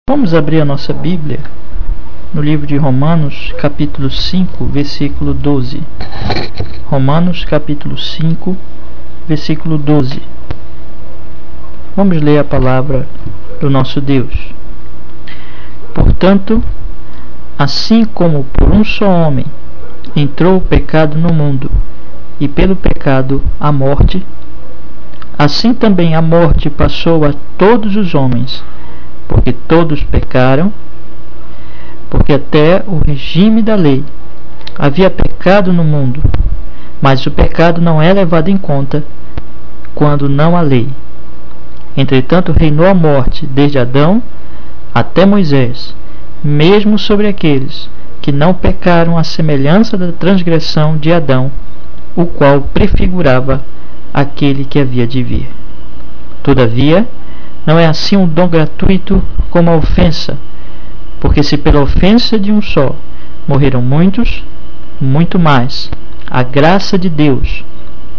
Vamos abrir a nossa Bíblia no livro de Romanos, capítulo 5, versículo 12. Romanos, capítulo 5, versículo 12. Vamos ler a palavra do nosso Deus. Portanto, assim como por um só homem entrou o pecado no mundo, e pelo pecado a morte, assim também a morte passou a todos os homens, porque todos pecaram, porque até o regime da lei havia pecado no mundo, mas o pecado não é levado em conta quando não há lei. Entretanto, reinou a morte desde Adão até Moisés, mesmo sobre aqueles que não pecaram à semelhança da transgressão de Adão, o qual prefigurava aquele que havia de vir. Todavia, não é assim um dom gratuito como a ofensa, porque se pela ofensa de um só morreram muitos, muito mais a graça de Deus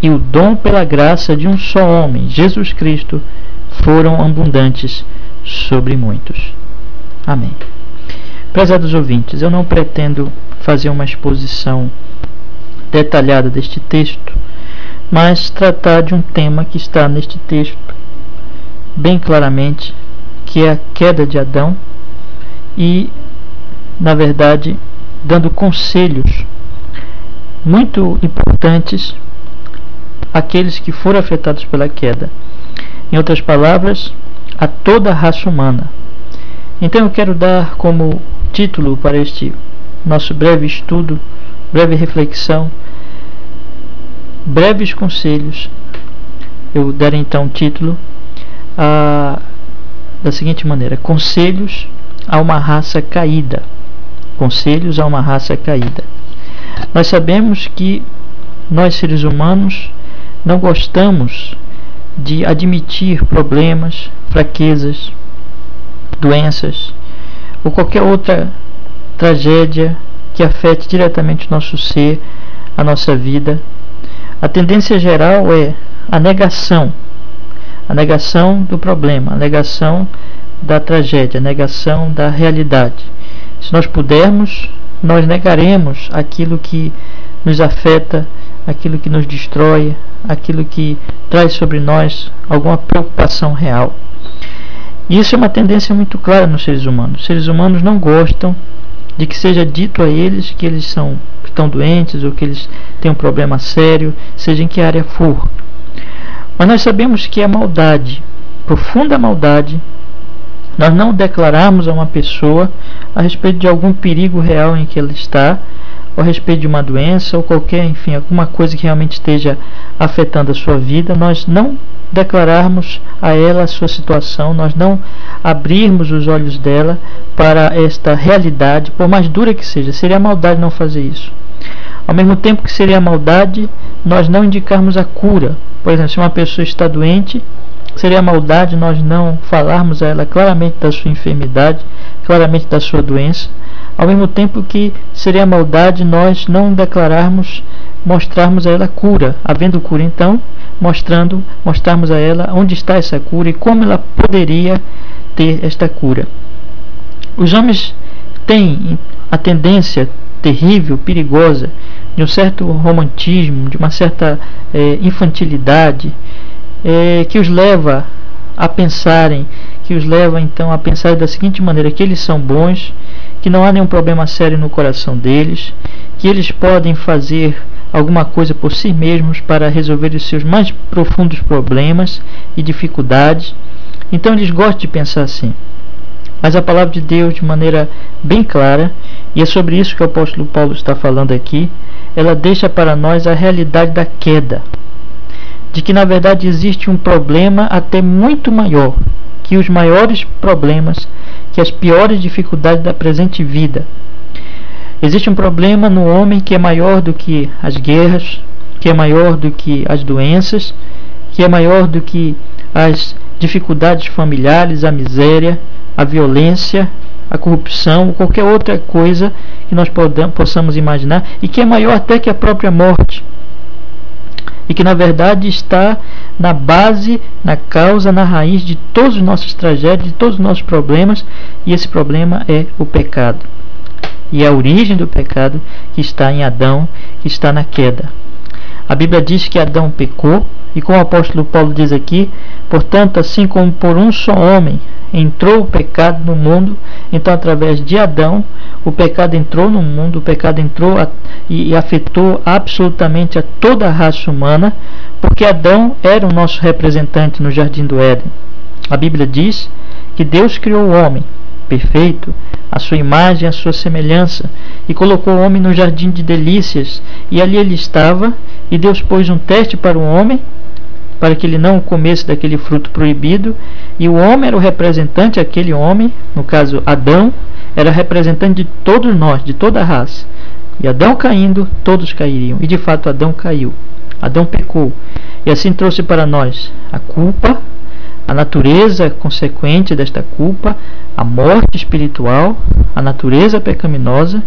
e o dom pela graça de um só homem, Jesus Cristo, foram abundantes sobre muitos. Amém. Prezados ouvintes, eu não pretendo fazer uma exposição detalhada deste texto, mas tratar de um tema que está neste texto bem claramente, que é a queda de Adão, e, na verdade, dando conselhos muito importantes àqueles que foram afetados pela queda. Em outras palavras, a toda a raça humana. Então eu quero dar como título para este nosso breve estudo, breve reflexão, breves conselhos. Eu darei então o título da seguinte maneira: Conselhos a uma raça caída. Conselhos a uma raça caída. Nós sabemos que nós, seres humanos, não gostamos de admitir problemas, fraquezas, doenças ou qualquer outra tragédia que afete diretamente o nosso ser, a nossa vida. A tendência geral é a negação do problema, a negação da tragédia, a negação da realidade. Se nós pudermos, nós negaremos aquilo que nos afeta, aquilo que nos destrói, aquilo que traz sobre nós alguma preocupação real. E isso é uma tendência muito clara nos seres humanos. Os seres humanos não gostam de que seja dito a eles que eles estão doentes ou que eles têm um problema sério, seja em que área for. Mas nós sabemos que a maldade, profunda maldade, nós não declararmos a uma pessoa a respeito de algum perigo real em que ela está, ou a respeito de uma doença, ou qualquer, enfim, alguma coisa que realmente esteja afetando a sua vida, nós não declararmos a ela a sua situação, nós não abrirmos os olhos dela para esta realidade, por mais dura que seja. Seria maldade não fazer isso. Ao mesmo tempo que seria maldade nós não indicarmos a cura. Por exemplo, se uma pessoa está doente, seria maldade nós não falarmos a ela claramente da sua enfermidade, claramente da sua doença. Ao mesmo tempo que seria maldade nós não declararmos, mostrarmos a ela a cura. Havendo cura, então, mostrarmos a ela onde está essa cura e como ela poderia ter esta cura. Os homens têm a tendência terrível, perigosa, de um certo romantismo, de uma certa infantilidade, que os leva a pensarem, que os leva então a pensar da seguinte maneira: que eles são bons, que não há nenhum problema sério no coração deles, que eles podem fazer alguma coisa por si mesmos para resolver os seus mais profundos problemas e dificuldades. Então eles gostam de pensar assim. Mas a palavra de Deus, de maneira bem clara, e é sobre isso que o apóstolo Paulo está falando aqui, ela deixa para nós a realidade da queda, de que na verdade existe um problema até muito maior que os maiores problemas, que as piores dificuldades da presente vida. Existe um problema no homem que é maior do que as guerras, que é maior do que as doenças, que é maior do que as dificuldades familiares, a miséria, a violência, a corrupção, ou qualquer outra coisa que nós possamos imaginar, e que é maior até que a própria morte. e que na verdade está na base, na causa, na raiz de todos os nossos tragédias, de todos os nossos problemas, e esse problema é o pecado. E a origem do pecado que está em Adão, que está na queda. A Bíblia diz que Adão pecou, e como o apóstolo Paulo diz aqui, portanto, assim como por um só homem entrou o pecado no mundo, então através de Adão o pecado entrou no mundo, o pecado entrou e afetou absolutamente a toda a raça humana, porque Adão era o nosso representante no jardim do Éden. A Bíblia diz que Deus criou o homem perfeito, a sua imagem, a sua semelhança, e colocou o homem no jardim de delícias, e ali ele estava, e Deus pôs um teste para o homem, para que ele não comesse daquele fruto proibido, e o homem era o representante, aquele homem, no caso Adão, era representante de todos nós, de toda a raça. E Adão caindo, todos cairiam, e de fato Adão caiu, Adão pecou, e assim trouxe para nós a culpa, a natureza consequente desta culpa, a morte espiritual, a natureza pecaminosa,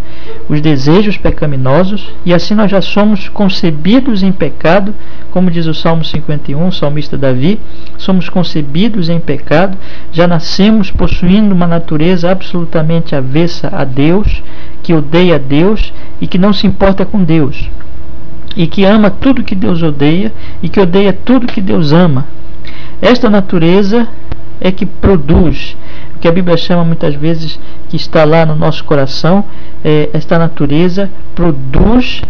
os desejos pecaminosos, e assim nós já somos concebidos em pecado, como diz o Salmo 51, o salmista Davi, somos concebidos em pecado, já nascemos possuindo uma natureza absolutamente avessa a Deus, que odeia a Deus e que não se importa com Deus, e que ama tudo que Deus odeia e que odeia tudo que Deus ama. Esta natureza é que produz, o que a Bíblia chama muitas vezes, que está lá no nosso coração, esta natureza produz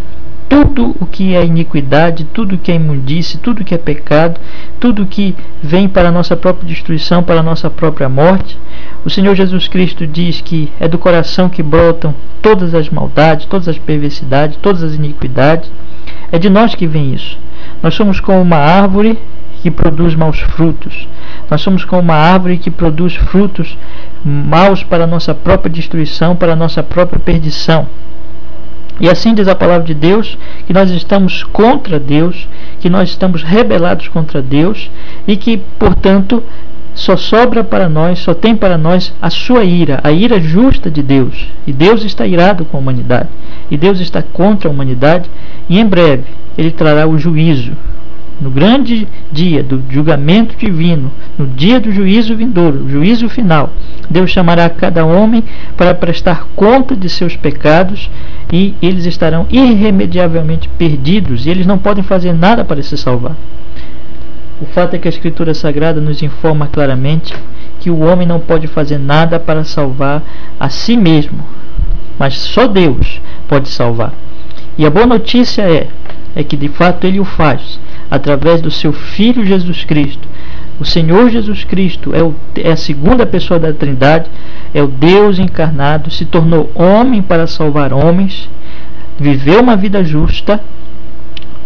tudo o que é iniquidade, tudo o que é imundície, tudo o que é pecado, tudo o que vem para a nossa própria destruição, para a nossa própria morte. O Senhor Jesus Cristo diz que é do coração que brotam todas as maldades, todas as perversidades, todas as iniquidades. É de nós que vem isso. Nós somos como uma árvore que produz maus frutos. Nós somos como uma árvore que produz frutos maus para a nossa própria destruição, para a nossa própria perdição. E assim diz a palavra de Deus, que nós estamos contra Deus, que nós estamos rebelados contra Deus, e que, portanto, só sobra para nós, só tem para nós a sua ira, a ira justa de Deus. E Deus está irado com a humanidade, e Deus está contra a humanidade, e em breve Ele trará o juízo. No grande dia do julgamento divino, no dia do juízo vindouro, o juízo final, Deus chamará cada homem para prestar conta de seus pecados, e eles estarão irremediavelmente perdidos, e eles não podem fazer nada para se salvar. O fato é que a Escritura Sagrada nos informa claramente que o homem não pode fazer nada para salvar a si mesmo, mas só Deus pode salvar. E a boa notícia é que de fato Ele o faz através do seu Filho Jesus Cristo. O Senhor Jesus Cristo é a segunda pessoa da Trindade, é o Deus encarnado, se tornou homem para salvar homens, viveu uma vida justa,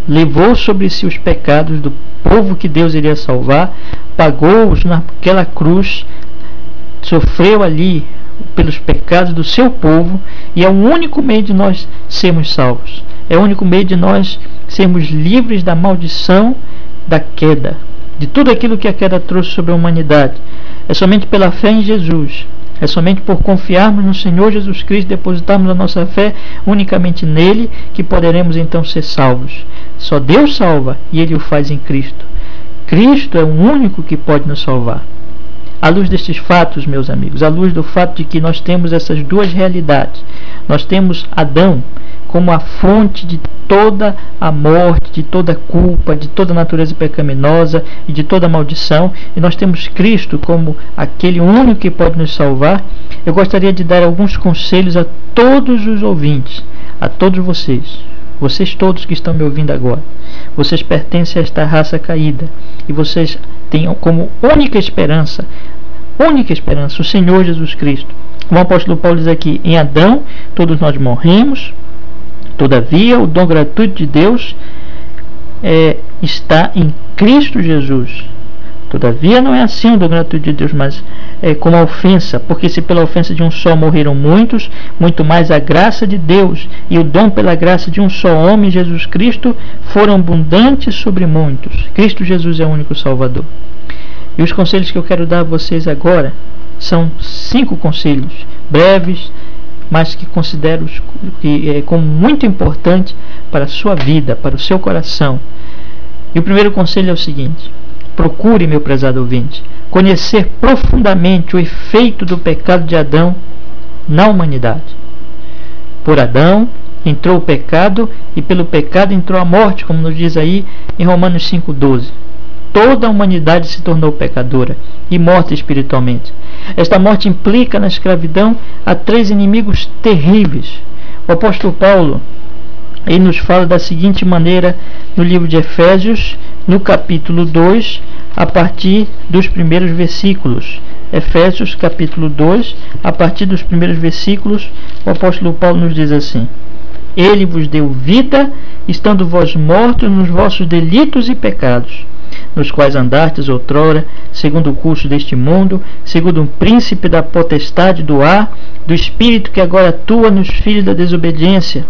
levou sobre si os pecados do povo que Deus iria salvar, pagou-os naquela cruz, sofreu ali pelos pecados do seu povo, e é o único meio de nós sermos salvos. É o único meio de nós sermos livres da maldição da queda, de tudo aquilo que a queda trouxe sobre a humanidade. É somente pela fé em Jesus, é somente por confiarmos no Senhor Jesus Cristo, depositarmos a nossa fé unicamente nele, que poderemos então ser salvos. Só Deus salva, e Ele o faz em Cristo. Cristo é o único que pode nos salvar. À luz destes fatos, meus amigos, à luz do fato de que nós temos essas duas realidades, nós temos Adão como a fonte de toda a morte, de toda a culpa, de toda a natureza pecaminosa e de toda a maldição, e nós temos Cristo como aquele único que pode nos salvar. Eu gostaria de dar alguns conselhos a todos os ouvintes, a todos vocês todos que estão me ouvindo agora. Vocês pertencem a esta raça caída, e vocês têm como única esperança o Senhor Jesus Cristo. Como o apóstolo Paulo diz aqui, em Adão todos nós morremos, todavia o dom gratuito de Deus está em Cristo Jesus. Todavia não é assim o dom gratuito de Deus, mas é como a ofensa, porque se pela ofensa de um só morreram muitos, muito mais a graça de Deus e o dom pela graça de um só homem, Jesus Cristo, foram abundantes sobre muitos. Cristo Jesus é o único Salvador. E os conselhos que eu quero dar a vocês agora são 5 conselhos breves, mas que considero como muito importante para a sua vida, para o seu coração. E o primeiro conselho é o seguinte: procure, meu prezado ouvinte, conhecer profundamente o efeito do pecado de Adão na humanidade. Por Adão entrou o pecado, e pelo pecado entrou a morte, como nos diz aí em Romanos 5,12. Toda a humanidade se tornou pecadora e morta espiritualmente. Esta morte implica na escravidão a 3 inimigos terríveis. O apóstolo Paulo, ele nos fala da seguinte maneira no livro de Efésios, no capítulo 2, a partir dos primeiros versículos. Efésios capítulo 2, a partir dos primeiros versículos, o apóstolo Paulo nos diz assim: Ele vos deu vida, estando vós mortos nos vossos delitos e pecados, nos quais andastes outrora, segundo o curso deste mundo, segundo um príncipe da potestade do ar, do espírito que agora atua nos filhos da desobediência,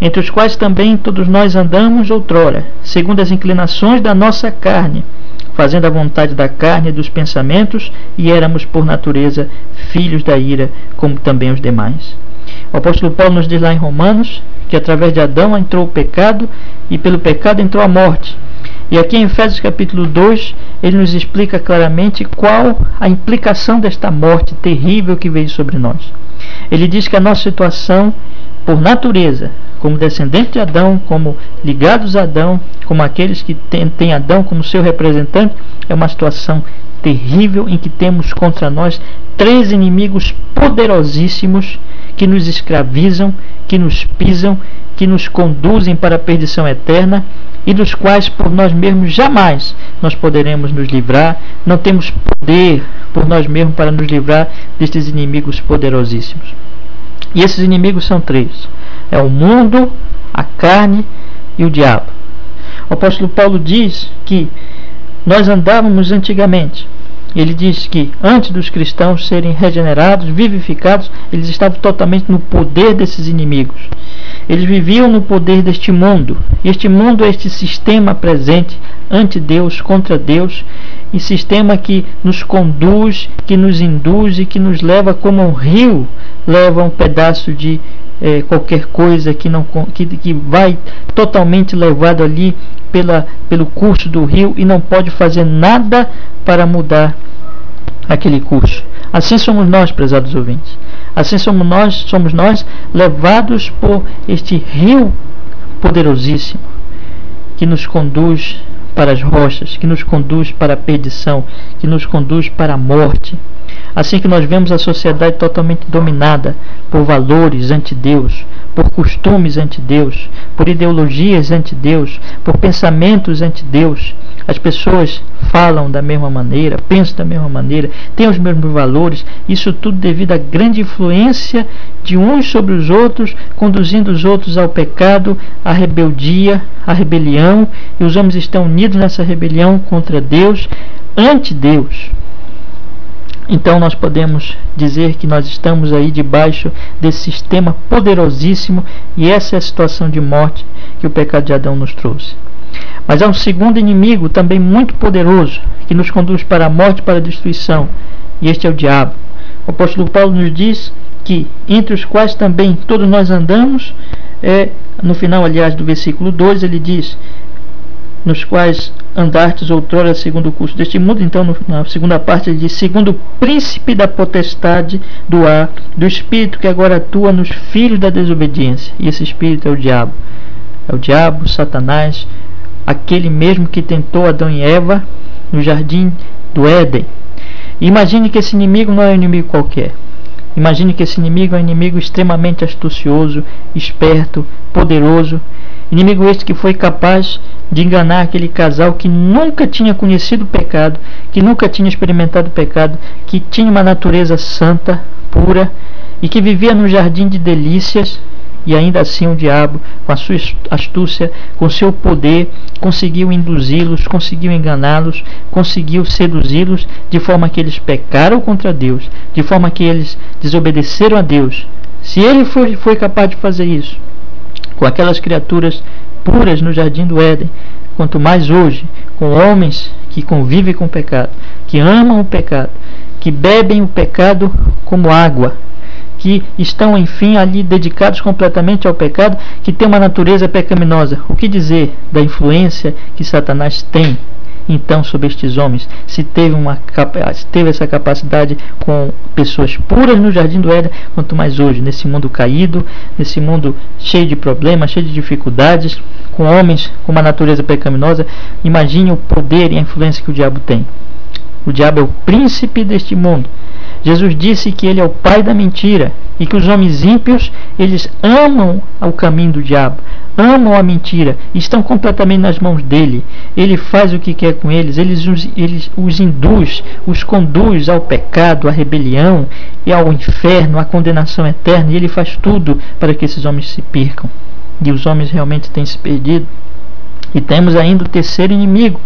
entre os quais também todos nós andamos outrora, segundo as inclinações da nossa carne, fazendo a vontade da carne e dos pensamentos, e éramos por natureza filhos da ira, como também os demais. O apóstolo Paulo nos diz lá em Romanos que através de Adão entrou o pecado, e pelo pecado entrou a morte. E aqui em Efésios capítulo 2, ele nos explica claramente qual a implicação desta morte terrível que veio sobre nós. Ele diz que a nossa situação, por natureza, como descendente de Adão, como ligados a Adão, como aqueles que têm Adão como seu representante, é uma situação terrível em que temos contra nós 3 inimigos poderosíssimos que nos escravizam, que nos pisam, que nos conduzem para a perdição eterna, e dos quais por nós mesmos jamais nós poderemos nos livrar. Não temos poder por nós mesmos para nos livrar destes inimigos poderosíssimos. E esses inimigos são 3: é o mundo, a carne e o diabo. O apóstolo Paulo diz que nós andávamos antigamente. Ele diz que antes dos cristãos serem regenerados, vivificados, eles estavam totalmente no poder desses inimigos. Eles viviam no poder deste mundo. E este mundo é este sistema presente ante Deus, contra Deus, e sistema que nos conduz, que nos induz e que nos leva como um rio leva um pedaço de qualquer coisa que vai totalmente levado ali pelo curso do rio e não pode fazer nada para mudar aquele curso. Assim somos nós, prezados ouvintes. Assim somos nós levados por este rio poderosíssimo que nos conduz para as rochas, que nos conduz para a perdição, que nos conduz para a morte. Assim que nós vemos a sociedade totalmente dominada por valores anti-Deus, por costumes anti-Deus, por ideologias anti-Deus, por pensamentos anti-Deus. As pessoas falam da mesma maneira, pensam da mesma maneira, têm os mesmos valores. Isso tudo devido à grande influência de uns sobre os outros, conduzindo os outros ao pecado, à rebeldia, à rebelião. E os homens estão unidos nessa rebelião contra Deus, anti-Deus. Então nós podemos dizer que nós estamos aí debaixo desse sistema poderosíssimo, e essa é a situação de morte que o pecado de Adão nos trouxe. Mas há um segundo inimigo também muito poderoso, que nos conduz para a morte e para a destruição, e este é o diabo. O apóstolo Paulo nos diz que entre os quais também todos nós andamos, no final, aliás, do versículo 2, ele diz: nos quais andastes outrora segundo o curso deste mundo. Então, na segunda parte, ele diz: segundo o príncipe da potestade do ar, do espírito que agora atua nos filhos da desobediência. E esse espírito é o diabo. É o diabo, Satanás, aquele mesmo que tentou Adão e Eva no jardim do Éden. E imagine que esse inimigo não é um inimigo qualquer. Imagine que esse inimigo é um inimigo extremamente astucioso, esperto, poderoso. Inimigo este que foi capaz de enganar aquele casal que nunca tinha conhecido o pecado, que nunca tinha experimentado o pecado, que tinha uma natureza santa, pura, e que vivia num jardim de delícias. E ainda assim o diabo, com a sua astúcia, com seu poder, conseguiu induzi-los, conseguiu enganá-los, conseguiu seduzi-los, de forma que eles pecaram contra Deus, de forma que eles desobedeceram a Deus. Se ele foi capaz de fazer isso com aquelas criaturas puras no jardim do Éden, quanto mais hoje com homens que convivem com o pecado, que amam o pecado, que bebem o pecado como água, que estão, enfim, ali dedicados completamente ao pecado, que têm uma natureza pecaminosa. O que dizer da influência que Satanás tem, então, sobre estes homens? Se teve essa capacidade com pessoas puras no Jardim do Éden, quanto mais hoje, nesse mundo caído, nesse mundo cheio de problemas, cheio de dificuldades, com homens com uma natureza pecaminosa. Imagine o poder e a influência que o diabo tem. O diabo é o príncipe deste mundo. Jesus disse que ele é o pai da mentira e que os homens ímpios, eles amam o caminho do diabo, amam a mentira, estão completamente nas mãos dele. Ele faz o que quer com eles, ele os induz, os conduz ao pecado, à rebelião e ao inferno, à condenação eterna, e ele faz tudo para que esses homens se percam. E os homens realmente têm se perdido. E temos ainda o terceiro inimigo.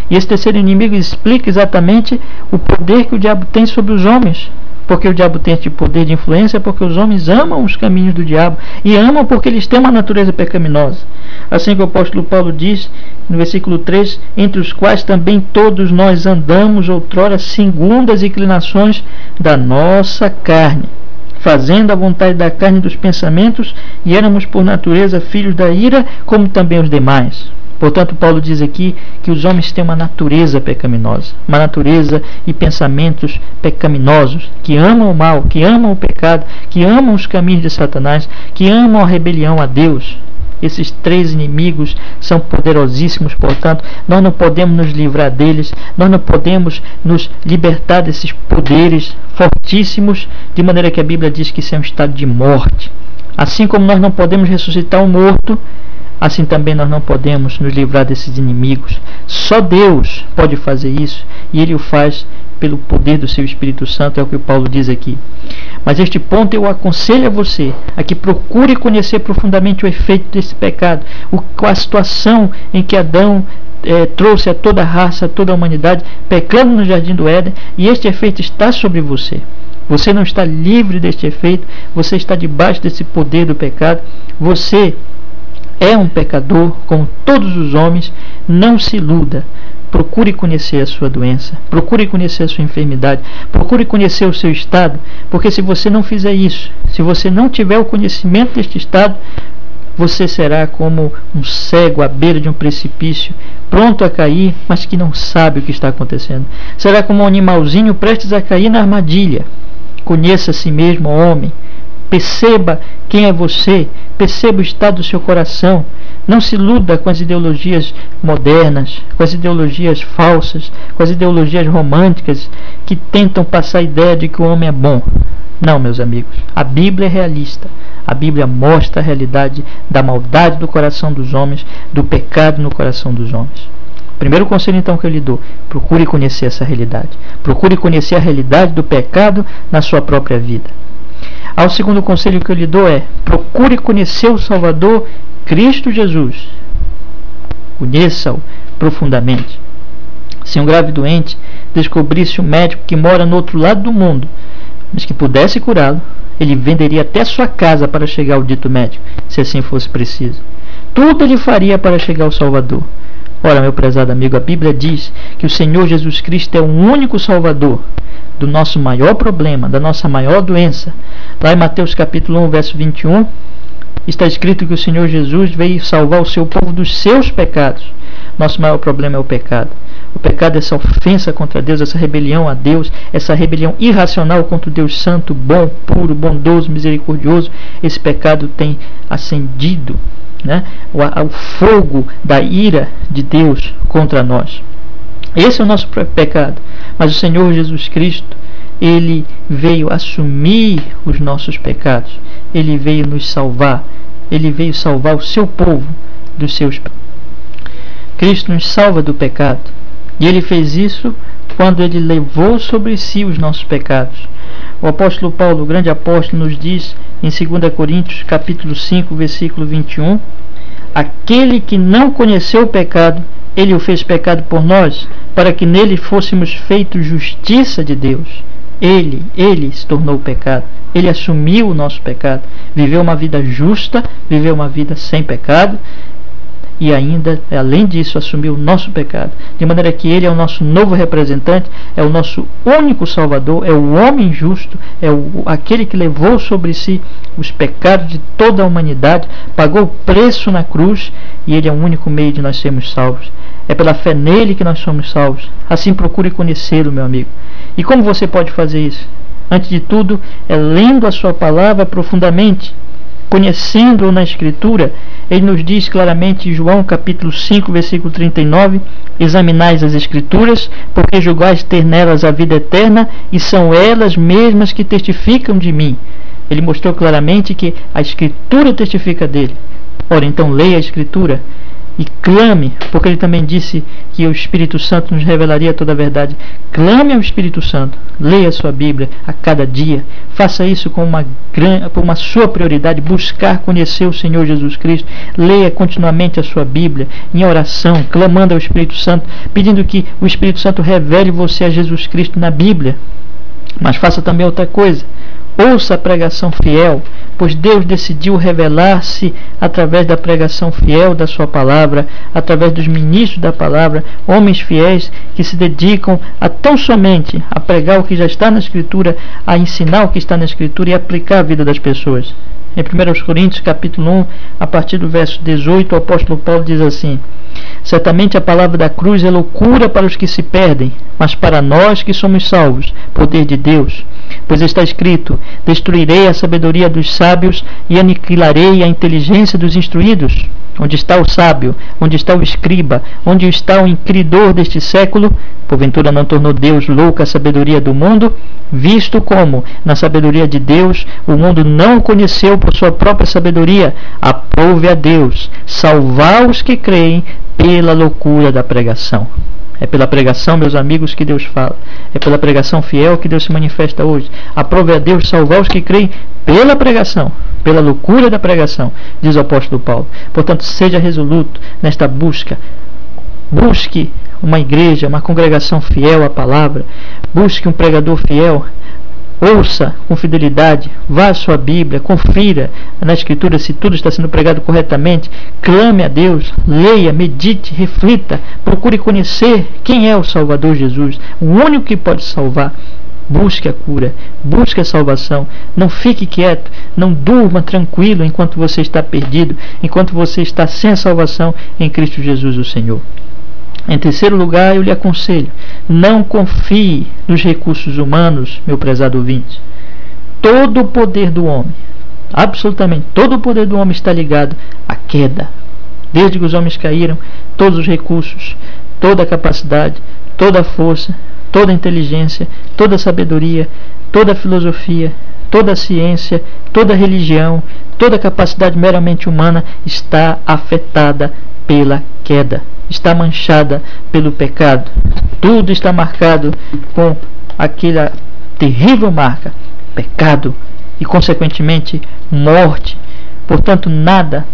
E esse terceiro inimigo explica exatamente o poder que o diabo tem sobre os homens. Porque o diabo tem este poder de influência, porque os homens amam os caminhos do diabo, e amam porque eles têm uma natureza pecaminosa. Assim que o apóstolo Paulo diz no versículo 3, entre os quais também todos nós andamos outrora segundo as inclinações da nossa carne, fazendo a vontade da carne e dos pensamentos, e éramos por natureza filhos da ira, como também os demais. Portanto, Paulo diz aqui que os homens têm uma natureza pecaminosa, uma natureza e pensamentos pecaminosos, que amam o mal, que amam o pecado, que amam os caminhos de Satanás, que amam a rebelião a Deus. Esses três inimigos são poderosíssimos, portanto, nós não podemos nos livrar deles, nós não podemos nos libertar desses poderes fortíssimos, de maneira que a Bíblia diz que isso é um estado de morte. Assim como nós não podemos ressuscitar um morto, assim também nós não podemos nos livrar desses inimigos. Só Deus pode fazer isso, e Ele o faz pelo poder do seu Espírito Santo, é o que Paulo diz aqui. Mas este ponto eu aconselho a você a que procure conhecer profundamente o efeito desse pecado, a situação em que Adão trouxe a toda a raça, a toda a humanidade, pecando no Jardim do Éden, e este efeito está sobre você. Você não está livre deste efeito, você está debaixo desse poder do pecado, você é um pecador como todos os homens. Não se iluda. Procure conhecer a sua doença, procure conhecer a sua enfermidade, procure conhecer o seu estado, porque se você não fizer isso, se você não tiver o conhecimento deste estado, você será como um cego à beira de um precipício, pronto a cair, mas que não sabe o que está acontecendo. Será como um animalzinho prestes a cair na armadilha. Conheça a si mesmo, homem. Perceba quem é você, perceba o estado do seu coração. Não se iluda com as ideologias modernas, com as ideologias falsas, com as ideologias românticas que tentam passar a ideia de que o homem é bom. Não, meus amigos, a Bíblia é realista. A Bíblia mostra a realidade da maldade do coração dos homens, do pecado no coração dos homens. O primeiro conselho então que eu lhe dou: procure conhecer essa realidade. Procure conhecer a realidade do pecado na sua própria vida. O segundo conselho que eu lhe dou é: procure conhecer o Salvador, Cristo Jesus. Conheça-o profundamente. Se um grave doente descobrisse um médico que mora no outro lado do mundo, mas que pudesse curá-lo, ele venderia até sua casa para chegar ao dito médico, se assim fosse preciso. Tudo ele faria para chegar ao Salvador. Ora, meu prezado amigo, a Bíblia diz que o Senhor Jesus Cristo é o único Salvador do nosso maior problema, da nossa maior doença. Lá em Mateus capítulo 1, verso 21, está escrito que o Senhor Jesus veio salvar o seu povo dos seus pecados. Nosso maior problema é o pecado. O pecado é essa ofensa contra Deus, essa rebelião a Deus, essa rebelião irracional contra o Deus santo, bom, puro, bondoso, misericordioso. Esse pecado tem acendido, o fogo da ira de Deus contra nós. Esse é o nosso pecado. Mas o Senhor Jesus Cristo, Ele veio assumir os nossos pecados. Ele veio nos salvar. Ele veio salvar o seu povo dos seus pecados. Cristo nos salva do pecado. E Ele fez isso quando Ele levou sobre si os nossos pecados. O apóstolo Paulo, o grande apóstolo, nos diz em 2 Coríntios capítulo 5, versículo 21, aquele que não conheceu o pecado, Ele o fez pecado por nós, para que nele fôssemos feitos justiça de Deus. Ele se tornou pecado. Ele assumiu o nosso pecado. Viveu uma vida justa, viveu uma vida sem pecado. e ainda, além disso, assumiu o nosso pecado, de maneira que Ele é o nosso novo representante, é o nosso único Salvador, é o homem justo, é aquele que levou sobre si os pecados de toda a humanidade, pagou o preço na cruz, e Ele é o único meio de nós sermos salvos. É pela fé nele que nós somos salvos. Assim, procure conhecê-lo, meu amigo. E como você pode fazer isso? Antes de tudo, é lendo a sua palavra profundamente, conhecendo-o na Escritura. Ele nos diz claramente em João capítulo 5, versículo 39, examinais as Escrituras, porque julgais ter nelas a vida eterna, e são elas mesmas que testificam de mim. Ele mostrou claramente que a Escritura testifica dele. Ora, então leia a Escritura e clame, porque ele também disse que o Espírito Santo nos revelaria toda a verdade. Clame ao Espírito Santo, leia a sua Bíblia a cada dia, faça isso com uma sua prioridade, buscar conhecer o Senhor Jesus Cristo. Leia continuamente a sua Bíblia em oração, clamando ao Espírito Santo, pedindo que o Espírito Santo revele você a Jesus Cristo na Bíblia. Mas faça também outra coisa: ouça a pregação fiel, pois Deus decidiu revelar-se através da pregação fiel da sua palavra, através dos ministros da palavra, homens fiéis que se dedicam a tão somente a pregar o que já está na Escritura, a ensinar o que está na Escritura e aplicar a vida das pessoas. Em 1 Coríntios capítulo 1, a partir do verso 18, o apóstolo Paulo diz assim: certamente a palavra da cruz é loucura para os que se perdem, mas para nós que somos salvos, poder de Deus. Pois está escrito: destruirei a sabedoria dos sábios e aniquilarei a inteligência dos instruídos. Onde está o sábio? Onde está o escriba? Onde está o inquiridor deste século? Porventura não tornou Deus louca a sabedoria do mundo? Visto como, na sabedoria de Deus, o mundo não o conheceu por sua própria sabedoria, aprove a Deus salvar os que creem pela loucura da pregação. É pela pregação, meus amigos, que Deus fala. É pela pregação fiel que Deus se manifesta hoje. Aprove a Deus salvar os que creem pela pregação, pela loucura da pregação, diz o apóstolo Paulo. Portanto, seja resoluto nesta busca. Busque uma igreja, uma congregação fiel à palavra. Busque um pregador fiel. Ouça com fidelidade, vá à sua Bíblia, confira na Escritura se tudo está sendo pregado corretamente, clame a Deus, leia, medite, reflita, procure conhecer quem é o Salvador Jesus, o único que pode salvar. Busque a cura, busque a salvação, não fique quieto, não durma tranquilo enquanto você está perdido, enquanto você está sem a salvação em Cristo Jesus o Senhor. Em terceiro lugar, eu lhe aconselho: não confie nos recursos humanos, meu prezado ouvinte. Todo o poder do homem, absolutamente todo o poder do homem está ligado à queda. Desde que os homens caíram, todos os recursos, toda a capacidade, toda a força, toda a inteligência, toda a sabedoria, toda a filosofia, toda a ciência, toda a religião, toda a capacidade meramente humana está afetada pela queda. Está manchada pelo pecado. Tudo está marcado com aquela terrível marca, pecado, e consequentemente morte. Portanto, nada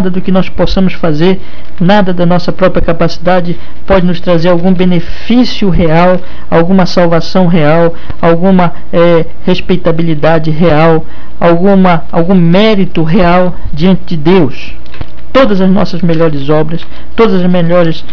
do que nós possamos fazer, nada da nossa própria capacidade pode nos trazer algum benefício real, alguma salvação real, alguma respeitabilidade real, algum mérito real diante de Deus. Todas as nossas melhores obras, todas as melhores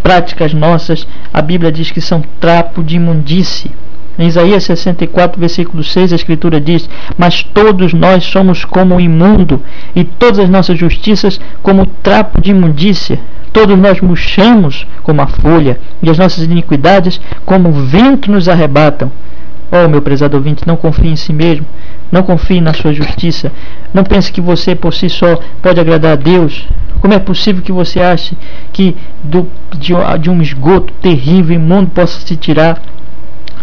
práticas nossas, a Bíblia diz que são trapo de imundície. Em Isaías 64, versículo 6, a Escritura diz: mas todos nós somos como o imundo, e todas as nossas justiças como trapo de imundícia. Todos nós murchamos como a folha, e as nossas iniquidades como o vento nos arrebatam. Oh, meu prezado ouvinte, não confie em si mesmo, não confie na sua justiça, não pense que você por si só pode agradar a Deus. Como é possível que você ache que de um esgoto terrível e imundo possa se tirar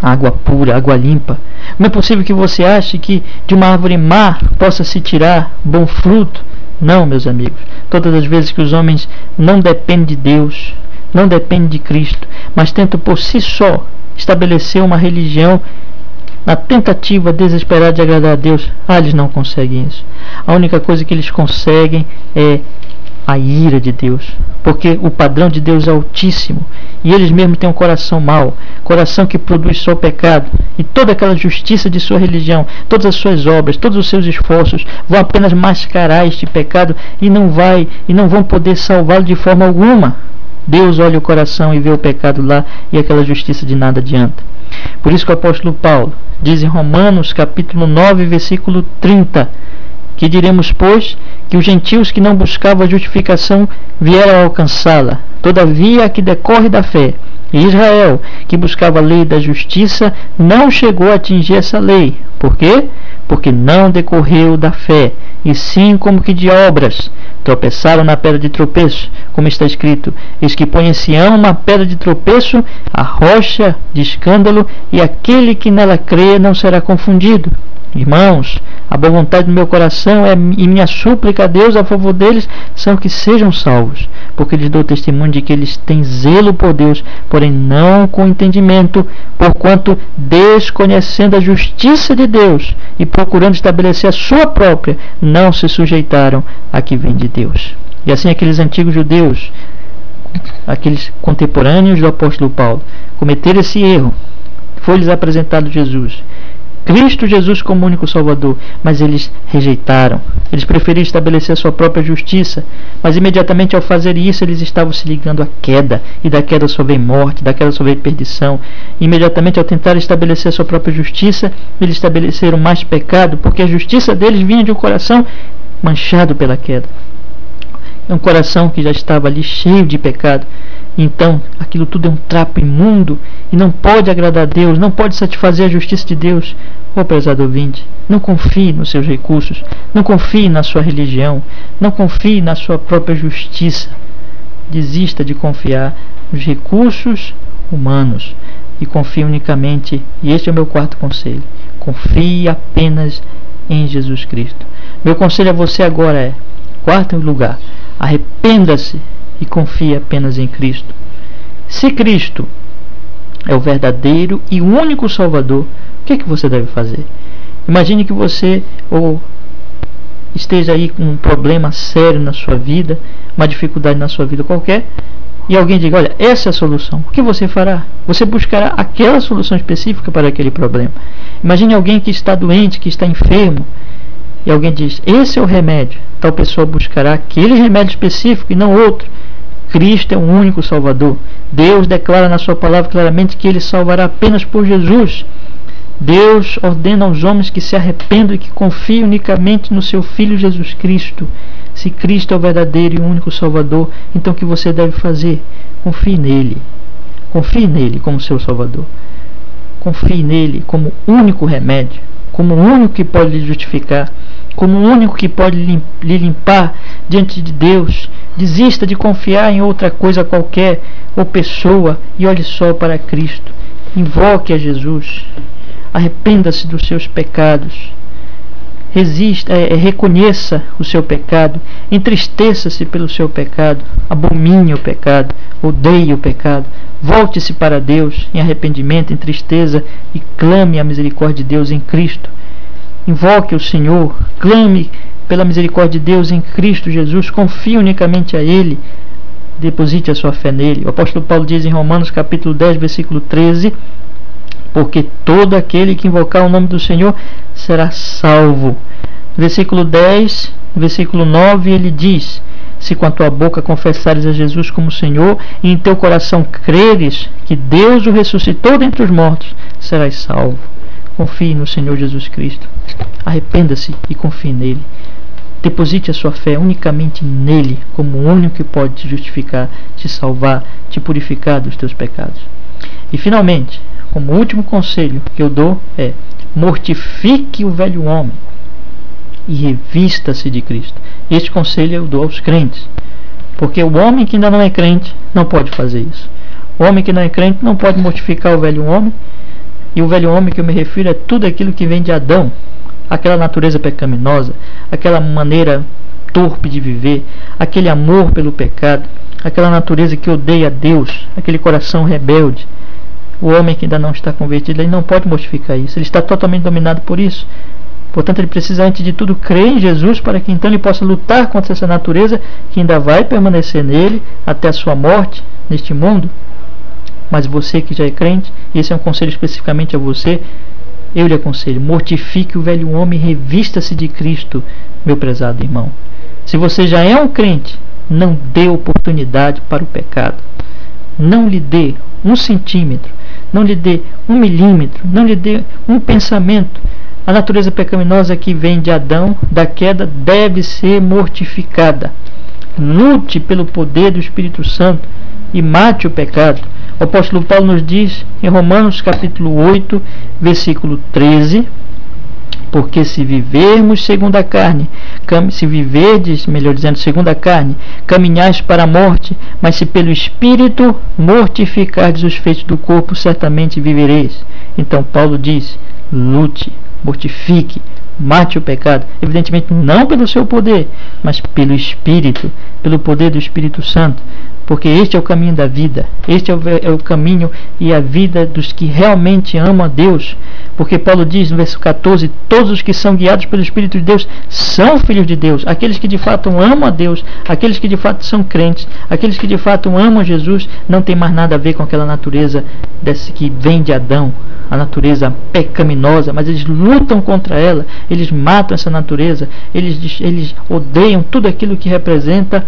água pura, água limpa? Como é possível que você ache que de uma árvore má possa se tirar bom fruto? Não, meus amigos. Todas as vezes que os homens não dependem de Deus, não dependem de Cristo, mas tentam por si só estabelecer uma religião na tentativa desesperada de agradar a Deus, eles não conseguem isso. A única coisa que eles conseguem é a ira de Deus, porque o padrão de Deus é altíssimo e eles mesmos têm um coração mau, coração que produz só o pecado, e toda aquela justiça de sua religião, todas as suas obras, todos os seus esforços vão apenas mascarar este pecado e não vão poder salvá-lo de forma alguma. Deus olha o coração e vê o pecado lá, e aquela justiça de nada adianta. Por isso que o apóstolo Paulo diz em Romanos capítulo 9, versículo 30, que diremos, pois, que os gentios que não buscavam a justificação vieram a alcançá-la, todavia a que decorre da fé. E Israel, que buscava a lei da justiça, não chegou a atingir essa lei. Por quê? Porque não decorreu da fé, e sim como que de obras. Tropeçaram na pedra de tropeço, como está escrito: eis que põe em Sião uma pedra de tropeço, a rocha de escândalo, e aquele que nela crê não será confundido. Irmãos, a boa vontade do meu coração e minha súplica a Deus a favor deles são que sejam salvos, porque lhes dou testemunho de que eles têm zelo por Deus, porém não com entendimento, porquanto desconhecendo a justiça de Deus e procurando estabelecer a sua própria, não se sujeitaram a que vem de Deus. E assim aqueles antigos judeus, aqueles contemporâneos do apóstolo Paulo, cometeram esse erro. Foi-lhes apresentado Jesus, Cristo Jesus como único Salvador, mas eles rejeitaram. Eles preferiram estabelecer a sua própria justiça, mas imediatamente ao fazer isso eles estavam se ligando à queda, e da queda só vem morte, da queda só vem perdição. Imediatamente ao tentar estabelecer a sua própria justiça, eles estabeleceram mais pecado, porque a justiça deles vinha de um coração manchado pela queda. É um coração que já estava ali cheio de pecado. Então, aquilo tudo é um trapo imundo e não pode agradar a Deus, não pode satisfazer a justiça de Deus. Ô prezado ouvinte, não confie nos seus recursos, não confie na sua religião, não confie na sua própria justiça. Desista de confiar nos recursos humanos e confie unicamente, e este é o meu quarto conselho: confie apenas em Jesus Cristo. Meu conselho a você agora é, quarto lugar, arrependa-se e confie apenas em Cristo. Se Cristo é o verdadeiro e único Salvador, o que é que você deve fazer? Imagine que você esteja aí com um problema sério na sua vida, uma dificuldade na sua vida qualquer, e alguém diga: olha, essa é a solução. O que você fará? Você buscará aquela solução específica para aquele problema. Imagine alguém que está doente, que está enfermo, e alguém diz: esse é o remédio. Tal pessoa buscará aquele remédio específico e não outro. Cristo é o único Salvador. Deus declara na sua palavra claramente que Ele salvará apenas por Jesus. Deus ordena aos homens que se arrependam e que confiem unicamente no seu Filho Jesus Cristo. Se Cristo é o verdadeiro e único Salvador, então o que você deve fazer? Confie nele. Confie nele como seu Salvador. Confie nele como único remédio, como o único que pode lhe justificar, como o único que pode lhe limpar diante de Deus. Desista de confiar em outra coisa qualquer ou pessoa e olhe só para Cristo. Invoque a Jesus. Arrependa-se dos seus pecados. Reconheça o seu pecado. Entristeça-se pelo seu pecado. Abomine o pecado. Odeie o pecado. Volte-se para Deus em arrependimento, em tristeza, e clame a misericórdia de Deus em Cristo. Invoque o Senhor. Clame pela misericórdia de Deus em Cristo Jesus. Confie unicamente a Ele. Deposite a sua fé nele. O apóstolo Paulo diz em Romanos capítulo 10, versículo 13: porque todo aquele que invocar o nome do Senhor será salvo. Versículo 10, versículo 9, ele diz: se com a tua boca confessares a Jesus como Senhor e em teu coração creres que Deus o ressuscitou dentre os mortos, serás salvo. Confie no Senhor Jesus Cristo. Arrependa-se e confie nele. Deposite a sua fé unicamente nele, como o único que pode te justificar, te salvar, te purificar dos teus pecados. E finalmente, como último conselho que eu dou é: mortifique o velho homem e revista-se de Cristo. Este conselho eu dou aos crentes, porque o homem que ainda não é crente não pode fazer isso. O homem que não é crente não pode mortificar o velho homem, e o velho homem que eu me refiro é tudo aquilo que vem de Adão, aquela natureza pecaminosa, aquela maneira torpe de viver, aquele amor pelo pecado, aquela natureza que odeia a Deus, aquele coração rebelde. O homem que ainda não está convertido, ele não pode mortificar isso. Ele está totalmente dominado por isso, Portanto, ele precisa, antes de tudo, crer em Jesus, para que então ele possa lutar contra essa natureza que ainda vai permanecer nele até a sua morte neste mundo. Mas você que já é crente, e esse é um conselho especificamente a você, eu lhe aconselho: mortifique o velho homem, revista-se de Cristo, meu prezado irmão. Se você já é um crente, não dê oportunidade para o pecado. Não lhe dê 1 centímetro, não lhe dê 1 milímetro, não lhe dê um pensamento. A natureza pecaminosa que vem de Adão, da queda, deve ser mortificada. Lute pelo poder do Espírito Santo e mate o pecado. O apóstolo Paulo nos diz em Romanos capítulo 8, versículo 13: porque se vivermos segundo a carne, se viverdes, melhor dizendo, segundo a carne, caminhais para a morte, mas se pelo Espírito mortificardes os feitos do corpo, certamente vivereis. Então Paulo diz: lute, mortifique, mate o pecado, evidentemente não pelo seu poder, mas pelo Espírito, pelo poder do Espírito Santo, porque este é o caminho da vida, este é o caminho e a vida dos que realmente amam a Deus, porque Paulo diz no verso 14: todos os que são guiados pelo Espírito de Deus são filhos de Deus. Aqueles que de fato amam a Deus, aqueles que de fato são crentes, aqueles que de fato amam Jesus, não tem mais nada a ver com aquela natureza que vem de Adão, a natureza pecaminosa, mas eles lutam contra ela, eles matam essa natureza, eles odeiam tudo aquilo que representa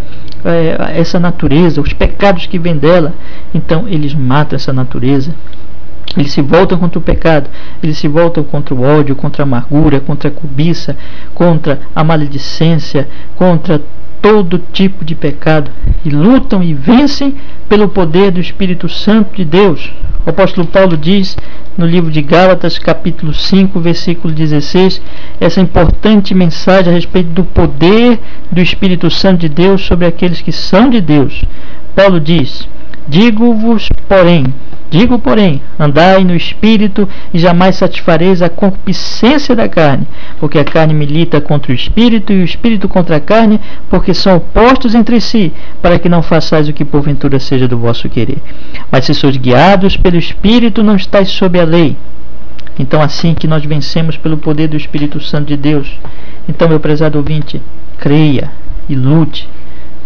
essa natureza, os pecados que vêm dela. Então eles matam essa natureza, eles se voltam contra o pecado, eles se voltam contra o ódio, contra a amargura, contra a cobiça, contra a maledicência, contra todo tipo de pecado, e lutam e vencem pelo poder do Espírito Santo de Deus. O apóstolo Paulo diz no livro de Gálatas, capítulo 5, versículo 16, essa importante mensagem a respeito do poder do Espírito Santo de Deus sobre aqueles que são de Deus. Paulo diz: digo, porém, andai no Espírito, e jamais satisfareis a concupiscência da carne, porque a carne milita contra o Espírito, e o Espírito contra a carne, porque são opostos entre si, para que não façais o que porventura seja do vosso querer. Mas se sois guiados pelo Espírito, não estáis sob a lei. Então, assim que nós vencemos pelo poder do Espírito Santo de Deus. Então, meu prezado ouvinte, creia e lute.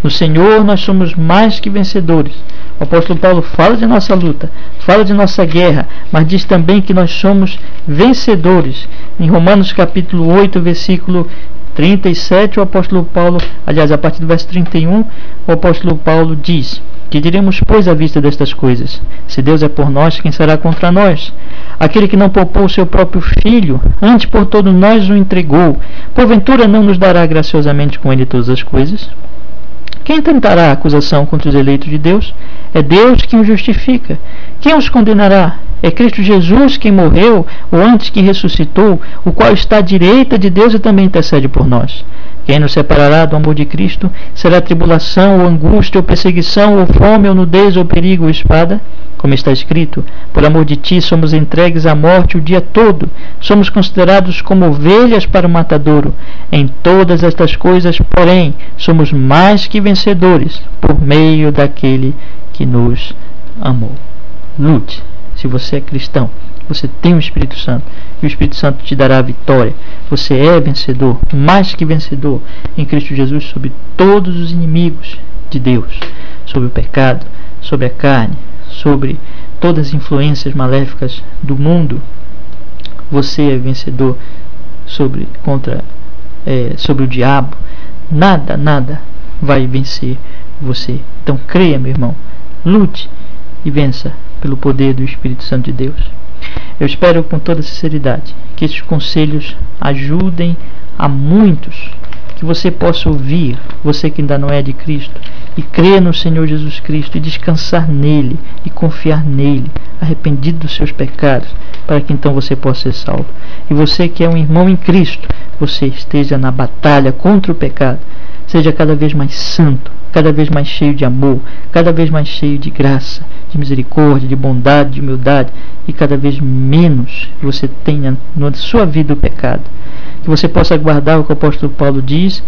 No Senhor nós somos mais que vencedores. O apóstolo Paulo fala de nossa luta, fala de nossa guerra, mas diz também que nós somos vencedores. Em Romanos capítulo 8, versículo 37, o apóstolo Paulo, aliás, a partir do verso 31, o apóstolo Paulo diz: que diremos, pois, à vista destas coisas? Se Deus é por nós, quem será contra nós? Aquele que não poupou o seu próprio filho, antes por todos nós o entregou, porventura não nos dará graciosamente com ele todas as coisas? Quem tentará acusação contra os eleitos de Deus? É Deus quem os justifica. Quem os condenará? É Cristo Jesus quem morreu, ou antes quem ressuscitou, o qual está à direita de Deus e também intercede por nós. Quem nos separará do amor de Cristo? Será tribulação, ou angústia, ou perseguição, ou fome, ou nudez, ou perigo, ou espada? Como está escrito: por amor de ti somos entregues à morte o dia todo, somos considerados como ovelhas para o matadouro. Em todas estas coisas, porém, somos mais que vencedores, por meio daquele que nos amou. Lute. Se você é cristão, você tem o Espírito Santo, e o Espírito Santo te dará a vitória. Você é vencedor, mais que vencedor, em Cristo Jesus, sobre todos os inimigos de Deus, sobre o pecado, sobre a carne, sobre todas as influências maléficas do mundo. Você é vencedor sobre o diabo. Nada vai vencer você. Então creia, meu irmão, lute e vença pelo poder do Espírito Santo de Deus. Eu espero com toda sinceridade que esses conselhos ajudem a muitos, que você possa ouvir, você que ainda não é de Cristo, e crer no Senhor Jesus Cristo, e descansar nele, e confiar nele, arrependido dos seus pecados, para que então você possa ser salvo. E você que é um irmão em Cristo, você esteja na batalha contra o pecado, seja cada vez mais santo, cada vez mais cheio de amor, cada vez mais cheio de graça, de misericórdia, de bondade, de humildade, e cada vez menos você tenha na sua vida o pecado. Que você possa guardar o que o apóstolo Paulo diz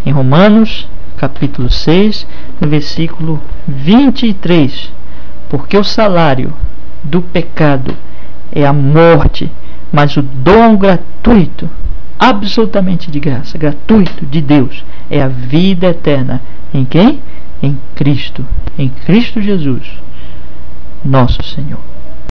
em Romanos capítulo 6, no versículo 23: porque o salário do pecado é a morte, mas o dom gratuito absolutamente de graça, gratuito de Deus, é a vida eterna. Em quem? Em Cristo Jesus, nosso Senhor.